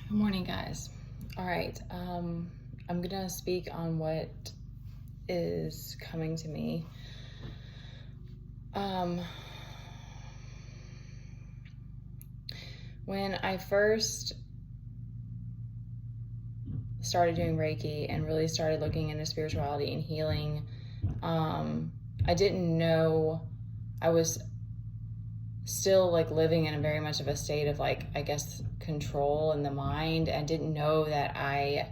Good morning, guys. All right, I'm gonna speak on what is coming to me. When I first started doing Reiki and really started looking into spirituality and healing, I didn't know I was still like living in a very much of a state of like, I guess, control in the mind. I didn't know that I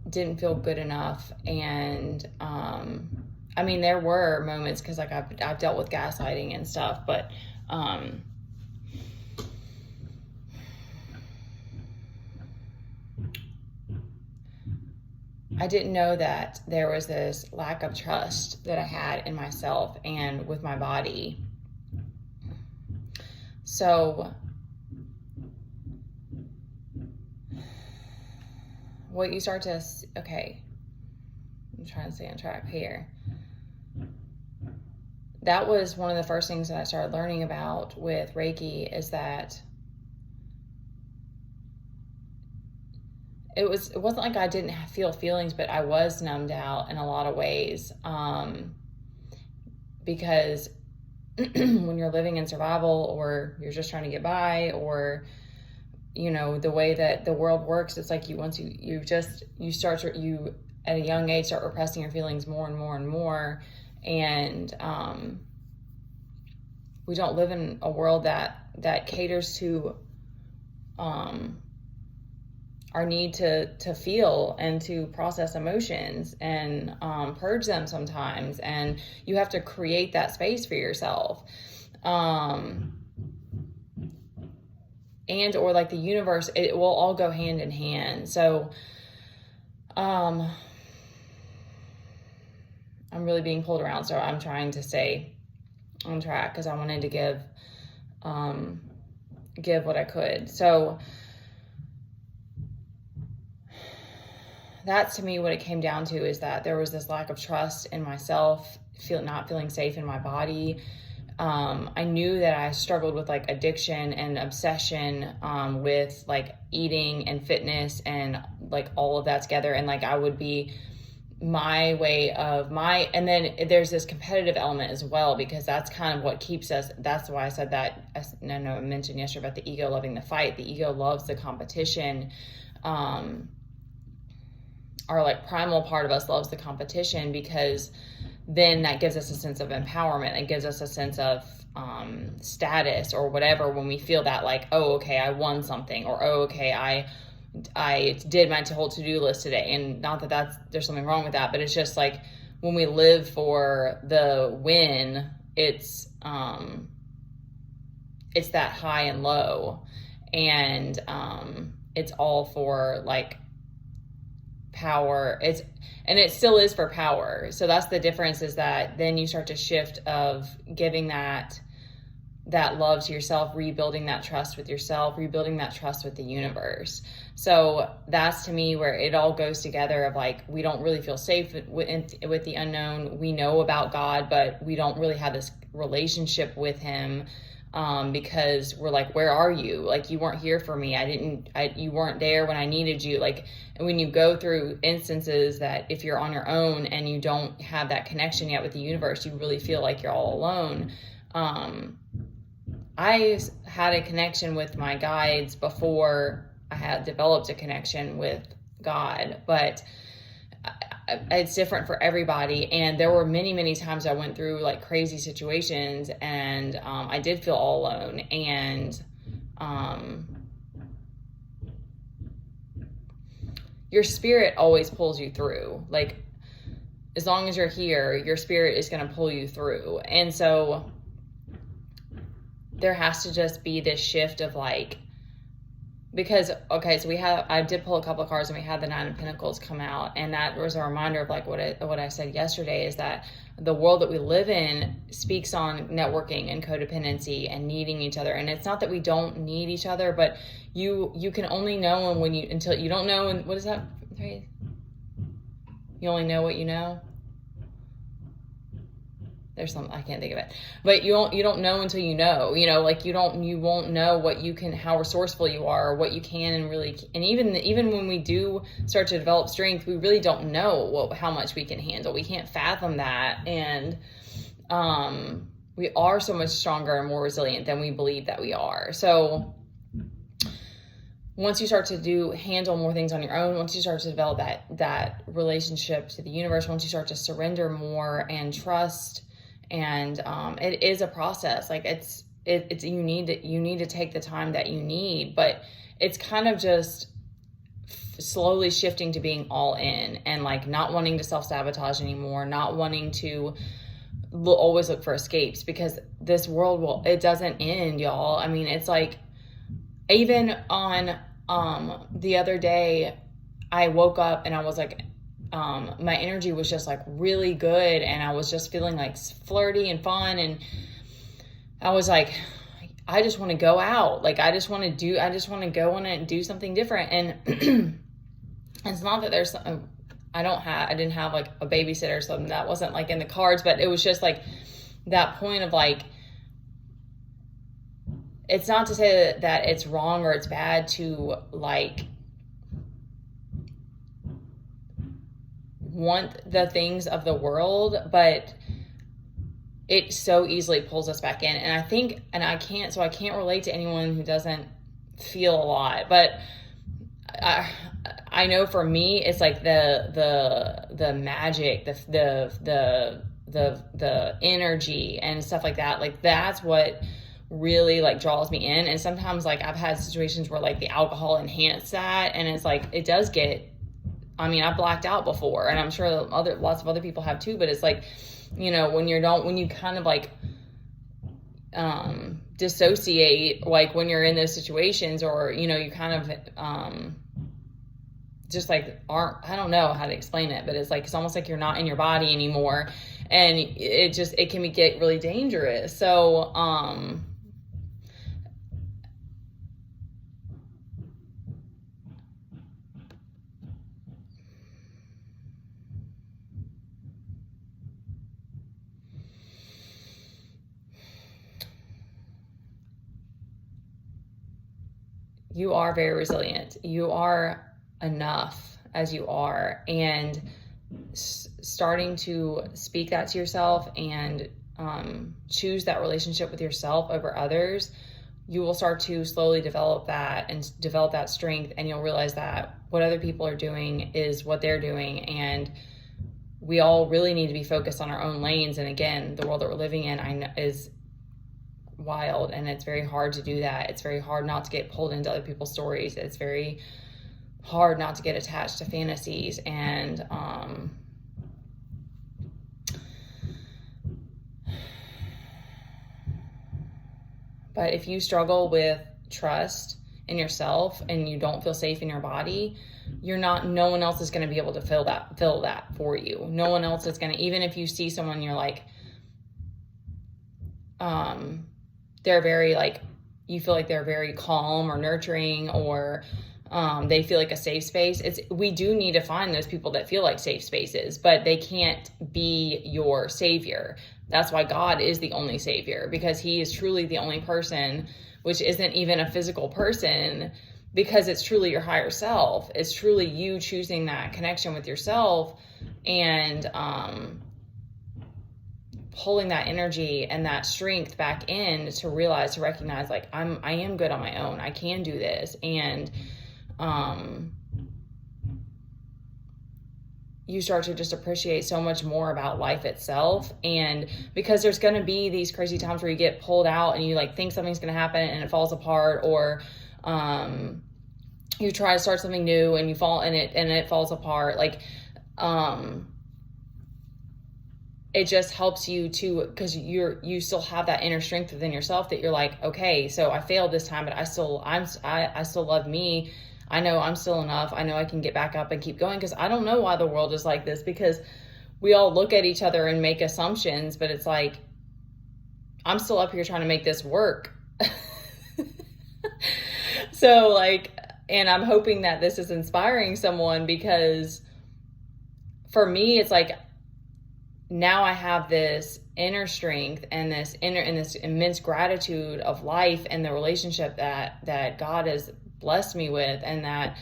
didn't feel good enough. And I mean, there were moments because like I've dealt with gaslighting and stuff, but I didn't know that there was this lack of trust that I had in myself and with my body. So what you start to, okay, I'm trying to stay on track here. That was one of the first things that I started learning about with Reiki, is that it wasn't like I didn't feel feelings, but I was numbed out in a lot of ways, because when you're living in survival, or you're just trying to get by, or you know, the way that the world works, it's like you at a young age start repressing your feelings more and more and more. And we don't live in a world that caters to our need to feel and to process emotions and purge them sometimes. And you have to create that space for yourself. And or like the universe, it will all go hand in hand. So I'm really being pulled around, so I'm trying to stay on track because I wanted to give what I could. So that's, to me, what it came down to, is that there was this lack of trust in myself, not feeling safe in my body. I knew that I struggled with like addiction and obsession with like eating and fitness and like all of that together. And like I would be my way of and then there's this competitive element as well, because that's kind of what keeps us. That's why I said that. I mentioned yesterday about the ego loving the fight. The ego loves the competition. Our like primal part of us loves the competition, because then that gives us a sense of empowerment. It gives us a sense of status or whatever, when we feel that like, oh, okay, I won something, or oh, okay, I did my whole to-do list today. And not that there's something wrong with that, but it's just like when we live for the win, it's that high and low, and it's all for like power. It still is for power. So that's the difference, is that then you start to shift of giving that love to yourself, rebuilding that trust with yourself, rebuilding that trust with the universe. So that's, to me, where it all goes together, of like, we don't really feel safe with the unknown. We know about God, but we don't really have this relationship with him, because we're like, where are you? Like, you weren't here for me. You weren't there when I needed you. Like, and when you go through instances that if you're on your own and you don't have that connection yet with the universe, you really feel like you're all alone. I had a connection with my guides before I had developed a connection with God, but it's different for everybody. And there were many, many times I went through like crazy situations, and I did feel all alone. And your spirit always pulls you through. Like, as long as you're here, your spirit is going to pull you through. And so there has to just be this shift of like, because, okay, so I did pull a couple of cards, and we had the Nine of Pentacles come out. And that was a reminder of like what I said yesterday, is that the world that we live in speaks on networking and codependency and needing each other. And it's not that we don't need each other, but you can only know until you don't know. And what is that? You only know what you know. there's some, I can't think of it, but you don't know until you know, like you won't know what you can, how resourceful you are, or what you can and really, and even when we do start to develop strength, we really don't know how much we can handle. We can't fathom that. And, we are so much stronger and more resilient than we believe that we are. So once you start to handle more things on your own, once you start to develop that relationship to the universe, once you start to surrender more and trust, and it is a process. Like it's you need to take the time that you need, but it's kind of just slowly shifting to being all in, and like not wanting to self-sabotage anymore, not wanting to always look for escapes, because this world it doesn't end, y'all. I mean, it's like, even on the other day, I woke up and I was like, my energy was just like really good, and I was just feeling like flirty and fun, and I was like, I just want to go out. Like I just want to go on it and do something different. And it's not that I didn't have like a babysitter or something, that wasn't like in the cards, but it was just like that point of like, it's not to say that it's wrong or it's bad to like want the things of the world, but it so easily pulls us back in. And I think, and I can't relate to anyone who doesn't feel a lot, but I know for me, it's like the magic, the energy and stuff like that. Like that's what really like draws me in. And sometimes like I've had situations where like the alcohol enhanced that, and it's like, it does get, I mean, I've blacked out before, and I'm sure lots of other people have too, but it's like, when you kind of like, dissociate, like when you're in those situations, or, you kind of, just like I don't know how to explain it, but it's like, it's almost like you're not in your body anymore, and it can get really dangerous. So, you are very resilient. You are enough as you are, and starting to speak that to yourself and choose that relationship with yourself over others, you will start to slowly develop that and develop that strength, and you'll realize that what other people are doing is what they're doing, and we all really need to be focused on our own lanes. And again, the world that we're living in, I know, is wild, and it's very hard to do that. It's very hard not to get pulled into other people's stories. It's very hard not to get attached to fantasies. And but if you struggle with trust in yourself and you don't feel safe in your body, no one else is going to be able to fill that for you. No one else is going to, even if you see someone, you're like, they're very like, you feel like they're very calm or nurturing, or they feel like a safe space. We do need to find those people that feel like safe spaces, but they can't be your savior. That's why God is the only savior, because he is truly the only person, which isn't even a physical person, because it's truly your higher self. It's truly you choosing that connection with yourself, and pulling that energy and that strength back in to recognize like, I am good on my own. I can do this. And you start to just appreciate so much more about life itself. And because there's going to be these crazy times where you get pulled out and you like think something's going to happen and it falls apart, or you try to start something new and you fall in it and it falls apart. Like, it just helps you to, because you still have that inner strength within yourself that you're like, okay, so I failed this time, but I still love me. I know I'm still enough. I know I can get back up and keep going, because I don't know why the world is like this, because we all look at each other and make assumptions, but it's like, I'm still up here trying to make this work. So like, and I'm hoping that this is inspiring someone, because for me, it's like, now I have this inner strength and this immense gratitude of life and the relationship that God has blessed me with, and that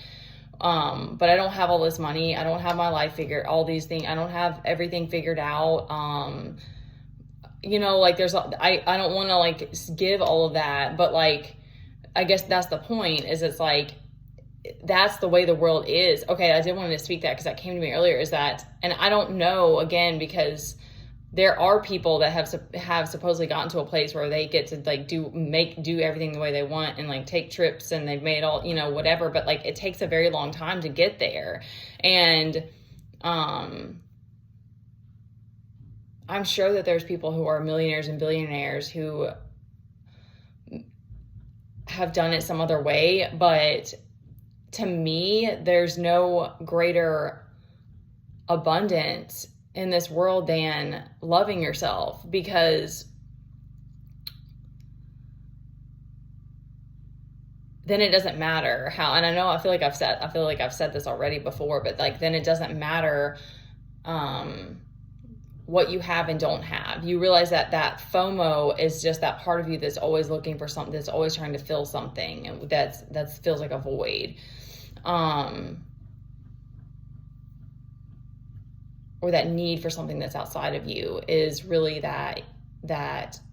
but I don't have all this money. I don't have my life figured, all these things. I don't have everything figured out. Like I don't want to like give all of that, but like, I guess that's the point, is it's like, that's the way the world is. Okay, I did want to speak that because that came to me earlier, is that, and I don't know, again, because there are people that have supposedly gotten to a place where they get to like do everything the way they want and like take trips, and they've made all, whatever, but like it takes a very long time to get there. And I'm sure that there's people who are millionaires and billionaires who have done it some other way, but to me, there's no greater abundance in this world than loving yourself, because then it doesn't matter how, and I feel like I've said this already before, but like, then it doesn't matter what you have and don't have. You realize that FOMO is just that part of you that's always looking for something, that's always trying to fill something, and that feels like a void. Or that need for something that's outside of you, is really that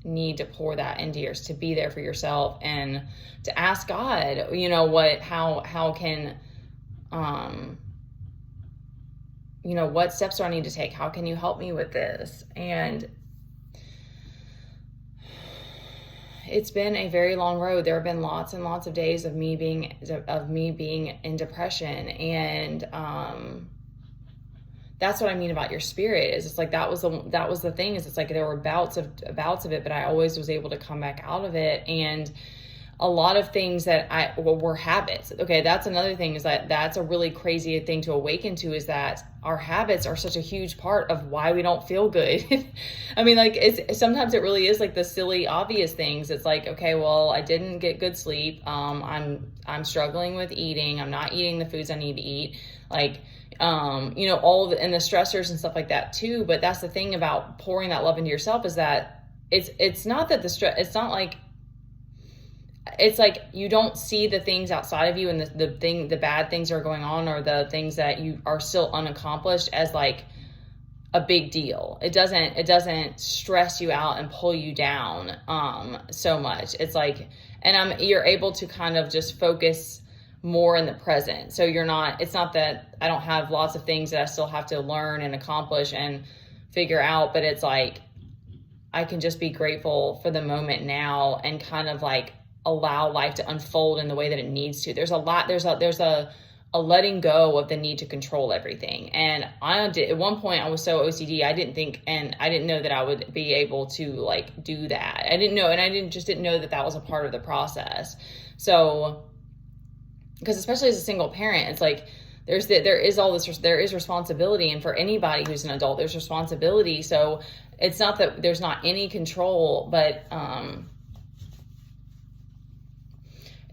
need to pour that into yours, to be there for yourself, and to ask God, how can, what steps do I need to take? How can you help me with this? And it's been a very long road. There have been lots and lots of days of me being in depression, and that's what I mean about your spirit. Is it's like that was the thing. Is it's like there were bouts of it, but I always was able to come back out of it. And a lot of things that were habits. Okay, that's another thing, is that's a really crazy thing to awaken to, is that our habits are such a huge part of why we don't feel good. I mean, like, sometimes it really is like the silly, obvious things. It's like, okay, well, I didn't get good sleep. I'm struggling with eating. I'm not eating the foods I need to eat. Like, all and the stressors and stuff like that too. But that's the thing about pouring that love into yourself, is that it's not that the stress, it's like you don't see the things outside of you, and the bad things that are going on, or the things that you are still unaccomplished, as like a big deal. It doesn't stress you out and pull you down so much. It's like, and you're able to kind of just focus more in the present. So it's not that I don't have lots of things that I still have to learn and accomplish and figure out, but it's like I can just be grateful for the moment now, and kind of like allow life to unfold in the way that it needs to. There's a letting go of the need to control everything. And at one point I was so OCD, I didn't know that I would be able to like do that. I didn't know, and I didn't know that was a part of the process. So, because especially as a single parent, it's like there is responsibility, and for anybody who's an adult, there's responsibility. So it's not that there's not any control, but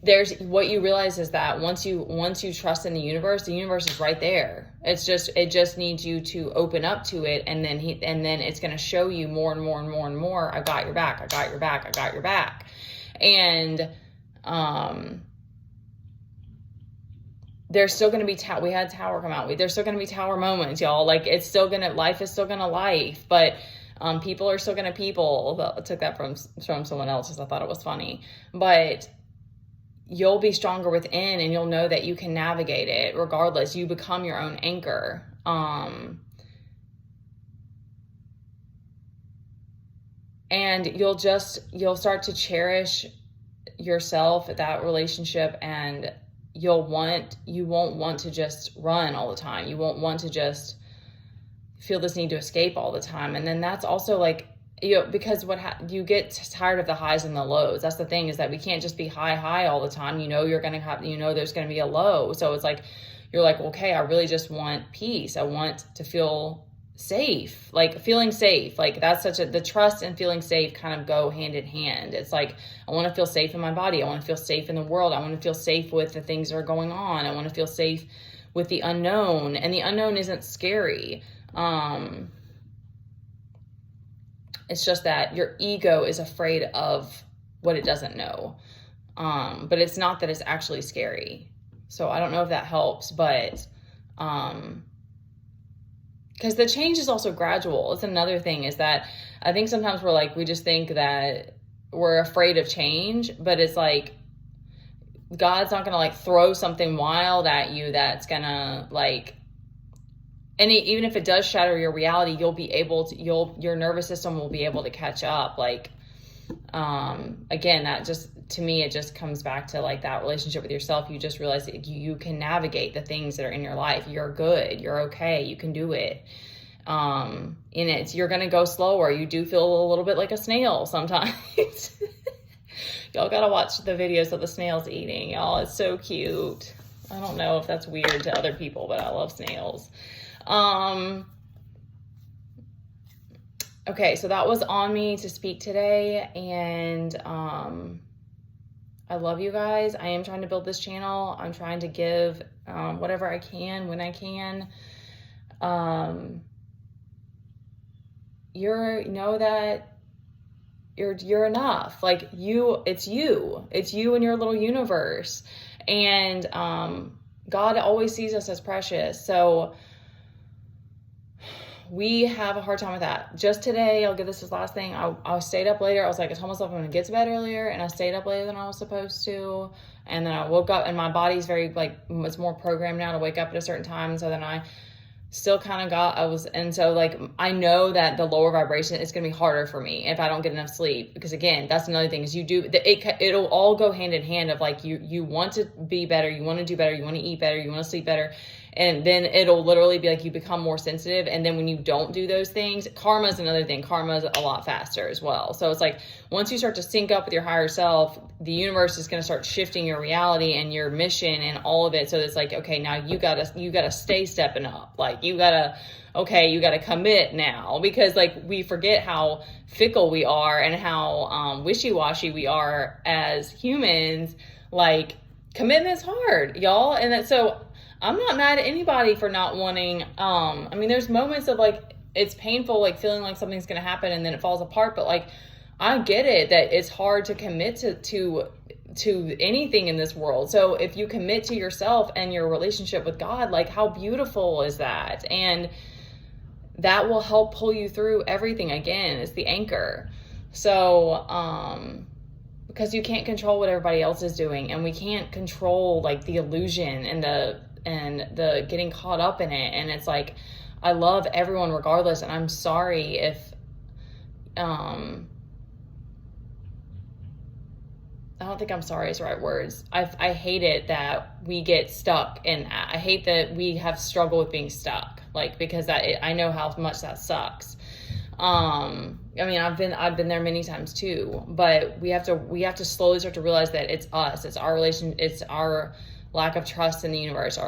there's, what you realize is that once you trust in the universe is right there. It just needs you to open up to it, and then it's going to show you more and more and more and more. I got your back. I got your back. I got your back. And there's still going to be we had Tower come out. There's still going to be Tower moments, y'all. Like, life is still going to life, but people are still going to people. I took that from someone else because I thought it was funny, but you'll be stronger within, and you'll know that you can navigate it regardless. You become your own anchor. And you'll start to cherish yourself, that relationship, and you won't want to just run all the time. You won't want to just feel this need to escape all the time. And then that's also like, because you get tired of the highs and the lows. That's the thing, is that we can't just be high all the time. You're going to have, there's going to be a low. So it's like, you're like, okay, I really just want peace. I want to feel safe, like feeling safe. Like, that's the trust and feeling safe kind of go hand in hand. It's like, I want to feel safe in my body. I want to feel safe in the world. I want to feel safe with the things that are going on. I want to feel safe with the unknown, and the unknown isn't scary. It's just that your ego is afraid of what it doesn't know. But it's not that it's actually scary. So I don't know if that helps, but because the change is also gradual. It's another thing, is that I think sometimes we just think that we're afraid of change, but it's like, God's not gonna throw something wild at you that's gonna and even if it does shatter your reality, you'll be able to, your nervous system will be able to catch up. Again, that just, to me, it just comes back to that relationship with yourself. You just realize that you can navigate the things that are in your life. You're good. You're okay. You can do it. You're going to go slower. You do feel a little bit like a snail sometimes. Y'all got to watch the videos of the snails eating. Y'all, it's so cute. I don't know if that's weird to other people, but I love snails. Okay, so that was on me to speak today, and I love you guys. I am trying to build this channel. I'm trying to give whatever I can when I can. Know that you're enough. It's you in your little universe, and God always sees us as precious. So we have a hard time with that. Just today, I'll give this last thing. I stayed up later. I was like, I told myself I'm going to get to bed earlier, and I stayed up later than I was supposed to. And then I woke up, and my body's very, it's more programmed now to wake up at a certain time. So then I still kind of I know that the lower vibration is going to be harder for me if I don't get enough sleep. Because again, that's another thing, is it'll all go hand in hand of you want to be better, you want to do better, you want to eat better, you want to sleep better. And then it'll literally be you become more sensitive. And then when you don't do those things, karma is another thing. Karma is a lot faster as well. So it's once you start to sync up with your higher self, the universe is going to start shifting your reality and your mission and all of it. So it's okay, now you gotta stay stepping up. You gotta commit now, because we forget how fickle we are and how wishy-washy we are as humans. Commitment's hard, y'all. And that's so. I'm not mad at anybody for not wanting, there's moments of it's painful, feeling like something's going to happen and then it falls apart. But I get it that it's hard to commit to anything in this world. So if you commit to yourself and your relationship with God, how beautiful is that? And that will help pull you through everything. Again, it's the anchor. So, because you can't control what everybody else is doing, and we can't control the illusion and the getting caught up in it. And it's I love everyone regardless, and I'm sorry if I don't think I'm sorry is the right words. I hate it that we get stuck in that. I hate that we have struggled with being stuck, because I know how much that sucks. I've been there many times too, but we have to slowly start to realize that it's us, it's our relation, it's our lack of trust in the universe,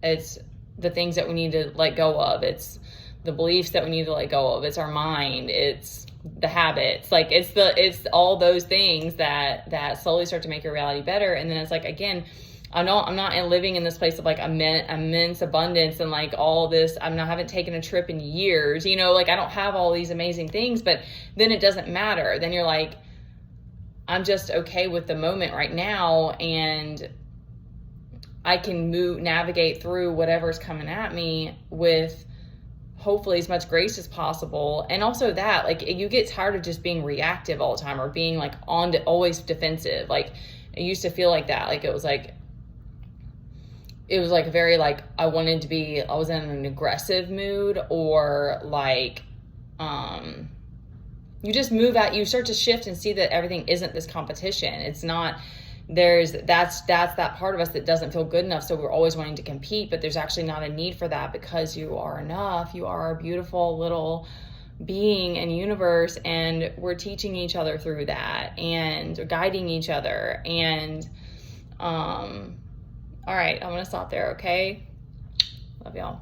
it's the things that we need to let go of. It's the beliefs that we need to let go of. It's our mind. It's the habits. It's all those things that slowly start to make your reality better. And then it's again, I'm not living in this place of immense abundance and all this. I haven't taken a trip in years, I don't have all these amazing things, but then it doesn't matter. Then you're I'm just okay with the moment right now, and I can navigate through whatever's coming at me with hopefully as much grace as possible. And also that, you get tired of just being reactive all the time, or being always defensive. It used to feel like that. It was very I was in an aggressive mood, or you just you start to shift and see that everything isn't this competition. It's not, that's that part of us that doesn't feel good enough. So we're always wanting to compete, but there's actually not a need for that, because you are enough. You are a beautiful little being and universe, and we're teaching each other through that and guiding each other. And, all right, I'm going to stop there. Okay. Love y'all.